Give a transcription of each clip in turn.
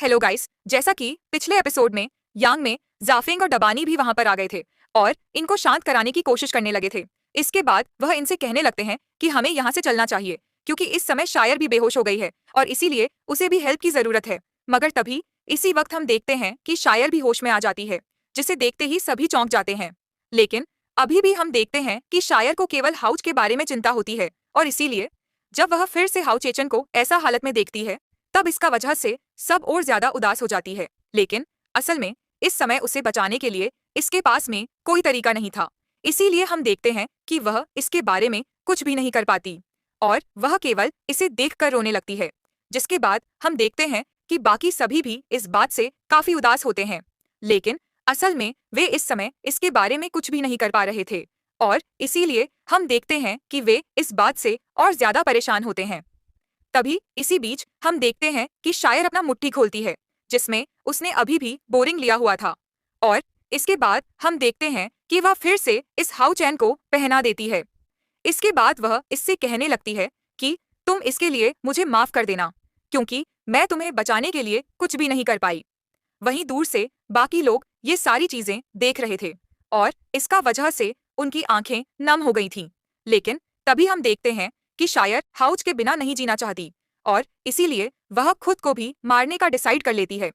Hello guys, जैसा कि पिछले एपिसोड में यांग में जाफिंग और डबानी भी वहां पर आ गए थे और इनको शांत कराने की कोशिश करने लगे थे। इसके बाद वह इनसे कहने लगते हैं कि हमें यहाँ से चलना चाहिए क्योंकि इस समय शायर भी बेहोश हो गई है और इसीलिए उसे भी हेल्प की जरूरत है। मगर तभी इसी वक्त हम देखते हैं कि शायर भी होश में आ जाती है, जिसे देखते ही सभी चौंक जाते हैं। लेकिन अभी भी हम देखते हैं कि शायर को केवल हाउच के बारे में चिंता होती है और इसीलिए जब वह फिर से हाउ चेचन को ऐसा हालत में देखती है तब इसका वजह से सब और ज्यादा उदास हो जाती है। लेकिन असल में इस समय उसे बचाने के लिए इसके पास में कोई तरीका नहीं था। इसीलिए हम देखते हैं कि वह इसके बारे में कुछ भी नहीं कर पाती और वह केवल इसे देखकर रोने लगती है। जिसके बाद हम देखते हैं कि बाकी सभी भी इस बात से काफी उदास होते हैं, लेकिन असल में वे इस समय इसके बारे में कुछ भी नहीं कर पा रहे थे और इसीलिए हम देखते हैं कि वे इस बात से और ज्यादा परेशान होते हैं। तभी इसी बीच हम देखते हैं कि शायर अपना मुट्ठी खोलती है जिसमें उसने अभी भी बोरिंग लिया हुआ था और इसके बाद हम देखते हैं कि वह फिर से इस हाउ चैन को पहना देती है। इसके बाद वह इससे कहने लगती है कि तुम इसके लिए मुझे माफ कर देना क्योंकि मैं तुम्हें बचाने के लिए कुछ भी नहीं कर पाई। वहीं दूर से बाकी लोग ये सारी चीजें देख रहे थे और इसका वजह से उनकी आंखें नम हो गई थीं। लेकिन तभी हम देखते हैं कि शायर हाउच के बिना नहीं जीना चाहती और इसीलिए वह खुद को भी मारने का डिसाइड कर लेती है।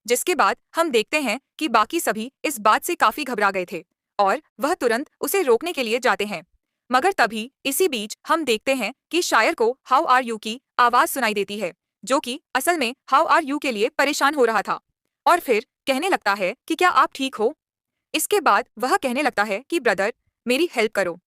जिसके बाद हम देखते हैं कि बाकी सभी इस बात से काफी घबरा गए थे और वह तुरंत उसे रोकने के लिए जाते हैं। मगर तभी इसी बीच हम देखते हैं कि शायर को हाउ आर यू की आवाज सुनाई देती है, जो कि असल में हाउ आर यू के लिए परेशान हो रहा था और फिर कहने लगता है कि क्या आप ठीक हो। इसके बाद वह कहने लगता है कि ब्रदर, मेरी हेल्प करो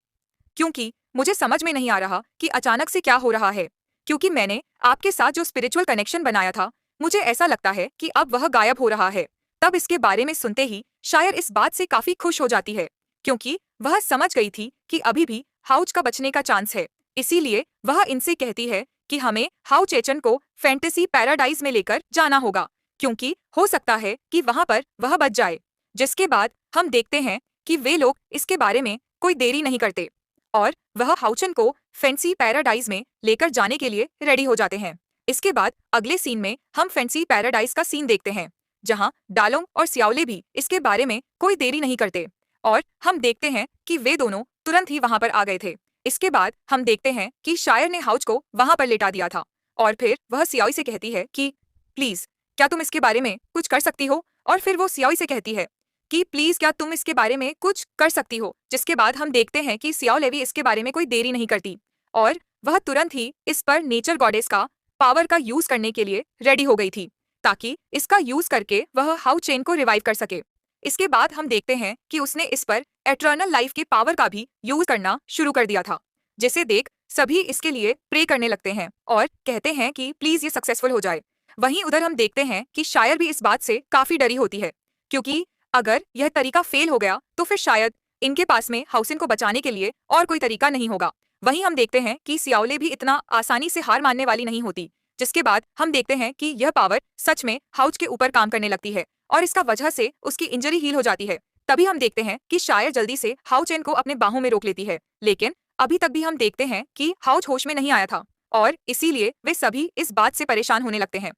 क्योंकि मुझे समझ में नहीं आ रहा कि अचानक से क्या हो रहा है, क्योंकि मैंने आपके साथ जो स्पिरिचुअल कनेक्शन बनाया था मुझे ऐसा लगता है कि अब वह गायब हो रहा है। तब इसके बारे में सुनते ही शायर इस बात से काफी खुश हो जाती है क्योंकि वह समझ गई थी कि अभी भी हाउच का बचने का चांस है। इसीलिए वह इनसे कहती है कि हमें हाउ चेचन को फैंटेसी पैराडाइज में लेकर जाना होगा क्योंकि हो सकता है कि वहां पर वह बच जाए। जिसके बाद हम देखते हैं कि वे लोग इसके बारे में कोई देरी नहीं करते और वह हाउचन को फैंसी पैराडाइज में लेकर जाने के लिए रेडी हो जाते हैं। इसके बाद अगले सीन में हम फैंसी पैराडाइज का सीन देखते हैं जहां डालोंग और सियाओले भी इसके बारे में कोई देरी नहीं करते और हम देखते हैं कि वे दोनों तुरंत ही वहां पर आ गए थे। इसके बाद हम देखते हैं कि शायर ने हाउच को वहां पर लेटा दिया था और फिर वह सियाओई से कहती है कि प्लीज क्या तुम इसके बारे में कुछ कर सकती हो, और फिर वो सियाओई से कहती है कि प्लीज क्या तुम इसके बारे में कुछ कर सकती हो। जिसके बाद हम देखते हैं कि सियाओ लेवी इसके बारे में कोई देरी नहीं करती और वह तुरंत ही इस पर नेचर गॉडेस का पावर का यूज करने के लिए रेडी हो गई थी ताकि इसका यूज करके वह हाउ चेन को रिवाइव कर सके। इसके बाद हम देखते हैं कि उसने इस पर एटर्नल लाइफ के पावर का भी यूज करना शुरू कर दिया था, जिसे देख सभी इसके लिए प्रे करने लगते हैं और कहते हैं कि प्लीज ये सक्सेसफुल हो जाए। वहीं उधर हम देखते हैं कि शायर भी इस बात से काफी डरी होती है क्योंकि अगर यह तरीका फेल हो गया तो फिर शायद इनके पास में हाउसिन को बचाने के लिए और कोई तरीका नहीं होगा। वहीं हम देखते हैं कि सियाओले भी इतना आसानी से हार मानने वाली नहीं होती। जिसके बाद हम देखते हैं कि यह पावर सच में हाउच के ऊपर काम करने लगती है और इसका वजह से उसकी इंजरी हील हो जाती है। तभी हम देखते हैं कि शायर जल्दी से हाउ चेन को अपने बाहों में रोक लेती है, लेकिन अभी तक भी हम देखते हैं कि हाउच होश में नहीं आया था और इसीलिए वे सभी इस बात से परेशान होने लगते हैं।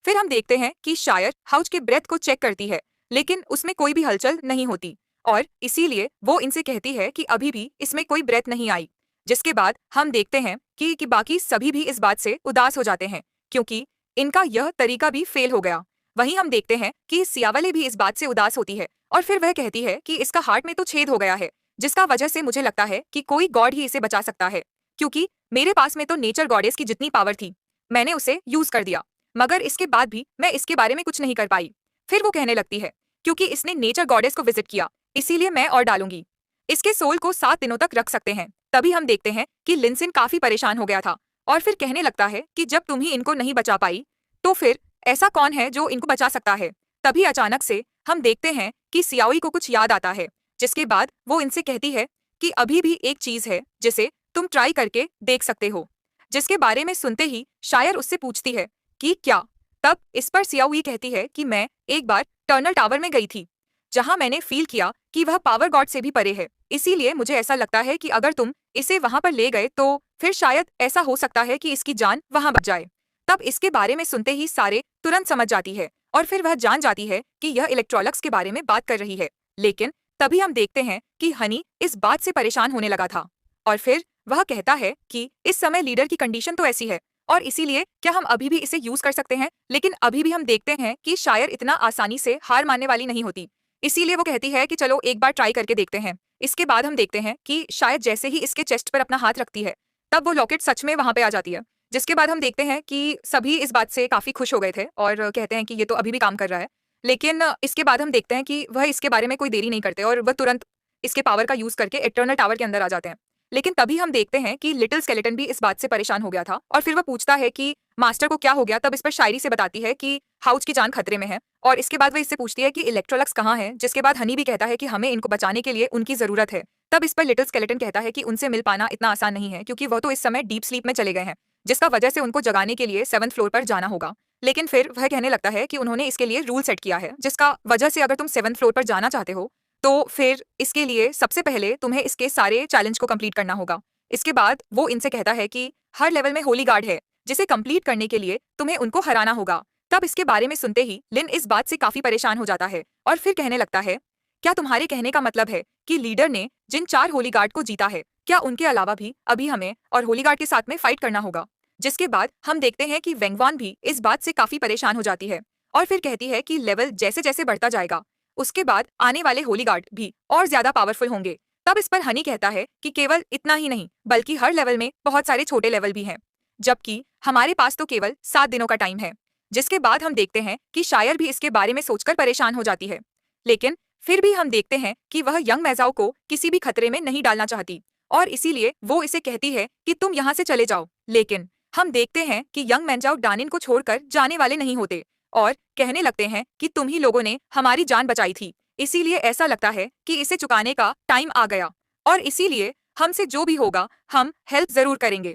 फिर हम देखते हैं कि शायर हाउच के ब्रेथ को चेक करती है लेकिन उसमें कोई भी हलचल नहीं होती और इसीलिए वो इनसे कहती है कि अभी भी इसमें कोई ब्रेथ नहीं आई। जिसके बाद हम देखते हैं कि बाकी सभी भी इस बात से उदास हो जाते हैं क्योंकि इनका यह तरीका भी फेल हो गया। वहीं हम देखते हैं कि सियावले भी इस बात से उदास होती है और फिर वह कहती है कि इसका हार्ट में तो छेद हो गया है, जिसका वजह से मुझे लगता है कि कोई गॉड ही इसे बचा सकता है क्योंकि मेरे पास में तो नेचर गॉडेस की जितनी पावर थी मैंने उसे यूज कर दिया, मगर इसके बाद भी मैं इसके बारे में कुछ नहीं कर पाई। फिर वो कहने लगती है क्योंकि इसने नेचर गॉडेस को विजिट किया इसीलिए मैं और डालूंगी, इसके सोल को 7 दिनों तक रख सकते हैं। तभी हम देखते हैं कि लिंसिन काफी परेशान हो गया था और फिर कहने लगता है कि जब तुम ही इनको नहीं बचा पाई तो फिर ऐसा कौन है जो इनको बचा सकता है। तभी अचानक से हम देखते हैं कि सियाओई को कुछ याद आता है, जिसके बाद वो इनसे कहती है कि अभी भी एक चीज है जिसे तुम ट्राई करके देख सकते हो। जिसके बारे में सुनते ही शायर उससे पूछती है कि क्या। तब इस पर सियाओई कहती है कि मैं एक बार टर्नल टावर में गई थी जहां मैंने फील किया कि वह पावर गॉड से भी परे है, इसीलिए मुझे ऐसा लगता है कि अगर तुम इसे वहां पर ले गए तो फिर शायद ऐसा हो सकता है कि इसकी जान वहां बच जाए। तब इसके बारे में सुनते ही सारे तुरंत समझ जाती है और फिर वह जान जाती है कि यह इलेक्ट्रोलक्स के बारे में बात कर रही है। लेकिन तभी हम देखते हैं कि हनी इस बात से परेशान होने लगा था और फिर वह कहता है कि इस समय लीडर की कंडीशन तो ऐसी है और इसीलिए क्या हम अभी भी इसे यूज कर सकते हैं, लेकिन अभी भी हम देखते हैं कि शायर इतना आसानी से हार मानने वाली नहीं होती। इसीलिए वो कहती है कि चलो एक बार ट्राई करके देखते हैं। इसके बाद हम देखते हैं कि शायद जैसे ही इसके चेस्ट पर अपना हाथ रखती है तब वो लॉकेट सच में वहां पे आ जाती है। जिसके बाद हम देखते हैं कि सभी इस बात से काफी खुश हो गए थे और कहते हैं कि ये तो अभी भी काम कर रहा है। लेकिन इसके बाद हम देखते हैं कि वह इसके बारे में कोई देरी नहीं करते और वह तुरंत इसके पावर का यूज करके इटर्नल टावर के अंदर आ जाते हैं। लेकिन तभी हम देखते हैं कि लिटिल स्केलेटन भी इस बात से परेशान हो गया था और फिर वह पूछता है कि मास्टर को क्या हो गया। तब इस पर शायरी से बताती है कि हाउस की जान खतरे में है और इसके बाद वह इससे पूछती है कि इलेक्ट्रोलक्स कहाँ है, जिसके बाद हनी भी कहता है कि हमें इनको बचाने के लिए उनकी जरूरत है। तब इस पर लिटिल स्केलेटन कहता है कि उनसे मिल पाना इतना आसान नहीं है क्योंकि वह तो इस समय डीप स्लीप में चले गए हैं, जिसका वजह से उनको जगाने के लिए 7th फ्लोर पर जाना होगा। लेकिन फिर वह कहने लगता है कि उन्होंने इसके लिए रूल सेट किया है, जिसका वजह से अगर तुम 7th फ्लोर पर जाना चाहते हो तो फिर इसके लिए सबसे पहले तुम्हें इसके सारे चैलेंज को कंप्लीट करना होगा। इसके बाद वो इनसे कहता है कि हर लेवल में होली गार्ड है जिसे कंप्लीट करने के लिए तुम्हें उनको हराना होगा। तब इसके बारे में सुनते ही लिन इस बात से काफी परेशान हो जाता है और फिर कहने लगता है, क्या तुम्हारे कहने का मतलब है कि लीडर ने जिन 4 होली गार्ड को जीता है, क्या उनके अलावा भी अभी हमें और होली गार्ड के साथ में फाइट करना होगा? जिसके बाद हम देखते हैं कि वेंगवान भी इस बात से काफी परेशान हो जाती है और फिर कहती है कि लेवल जैसे जैसे बढ़ता जाएगा उसके बाद आने वाले होली गार्ड भी और ज्यादा पावरफुल होंगे। तब इस पर हनी कहता है कि केवल इतना ही नहीं बल्कि हर लेवल में बहुत सारे छोटे लेवल भी हैं, जबकि हमारे पास तो केवल 7 दिनों का टाइम है। जिसके बाद हम देखते हैं कि शायर भी इसके बारे में सोचकर परेशान हो जाती है। लेकिन फिर भी हम देखते हैं कि वह यंग मैजाओ को किसी भी खतरे में नहीं डालना चाहती और इसीलिए वो इसे कहती है कि तुम यहाँ से चले जाओ। लेकिन हम देखते हैं कि यंग मैजाओ डानिन को छोड़कर जाने वाले नहीं होते और कहने लगते हैं कि तुम ही लोगों ने हमारी जान बचाई थी, इसीलिए ऐसा लगता है कि इसे चुकाने का टाइम आ गया और इसीलिए हमसे जो भी होगा हम हेल्प जरूर करेंगे।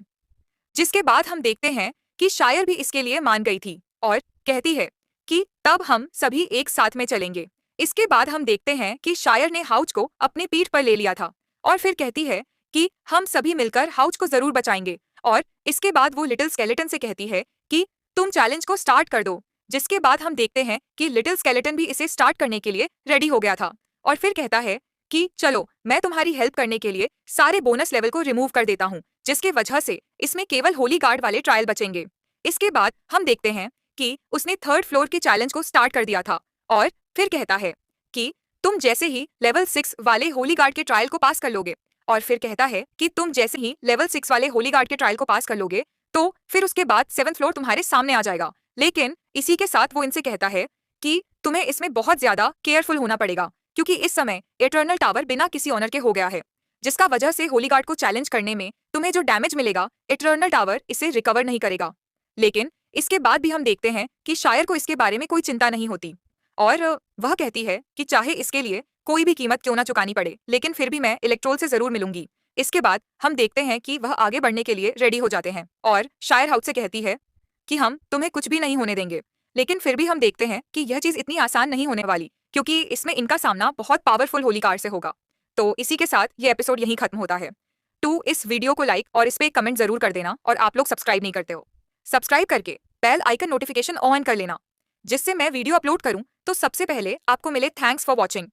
जिसके बाद हम देखते हैं कि शायर भी इसके लिए मान गई थी और कहती है कि तब हम सभी एक साथ में चलेंगे। इसके बाद हम देखते हैं कि शायर ने हाउच को अपने पीठ पर ले लिया था और फिर कहती है कि हम सभी मिलकर हाउच को जरूर बचाएंगे और इसके बाद वो लिटिल स्केलेटन से कहती है कि तुम चैलेंज को स्टार्ट कर दो। जिसके बाद हम देखते हैं कि लिटिल स्केलेटन भी इसे स्टार्ट करने के लिए रेडी हो गया था और फिर कहता है कि चलो मैं तुम्हारी हेल्प करने के लिए सारे बोनस लेवल को रिमूव कर देता हूँ, जिसके वजह से इसमें केवल होली गार्ड वाले ट्रायल बचेंगे। इसके बाद हम देखते हैं कि उसने 3rd फ्लोर के चैलेंज को स्टार्ट कर दिया था और फिर कहता है कि तुम जैसे ही लेवल 6 वाले होली गार्ड के ट्रायल को पास कर लोगे और फिर कहता है कि तुम जैसे ही लेवल 6 वाले होली गार्ड के ट्रायल को पास कर लोगे तो फिर उसके बाद 7th फ्लोर तुम्हारे सामने आ जाएगा। लेकिन इसी के साथ वो इनसे कहता है कि तुम्हें इसमें बहुत ज्यादा केयरफुल होना पड़ेगा क्योंकि इस समय इटर्नल टावर बिना किसी ऑनर के हो गया है, जिसका वजह से होली गार्ड को चैलेंज करने में तुम्हें जो डैमेज मिलेगा इटर्नल टावर इसे रिकवर नहीं करेगा। लेकिन इसके बाद भी हम देखते हैं कि शायर को इसके बारे में कोई चिंता नहीं होती और वह कहती है कि चाहे इसके लिए कोई भी कीमत क्यों ना चुकानी पड़े लेकिन फिर भी मैं इलेक्ट्रोल से जरूर मिलूंगी। इसके बाद हम देखते हैं कि वह आगे बढ़ने के लिए रेडी हो जाते हैं और शायर हाउस से कहती है कि हम तुम्हें कुछ भी नहीं होने देंगे। लेकिन फिर भी हम देखते हैं कि यह चीज इतनी आसान नहीं होने वाली क्योंकि इसमें इनका सामना बहुत पावरफुल होली कार से होगा। तो इसी के साथ ये एपिसोड यहीं खत्म होता है। इस वीडियो को लाइक और इस पे कमेंट जरूर कर देना और आप लोग सब्सक्राइब नहीं करते हो, सब्सक्राइब करके बेल आइकन नोटिफिकेशन ऑन कर लेना, जिससे मैं वीडियो अपलोड करूं तो सबसे पहले आपको मिले। Thanks for watching.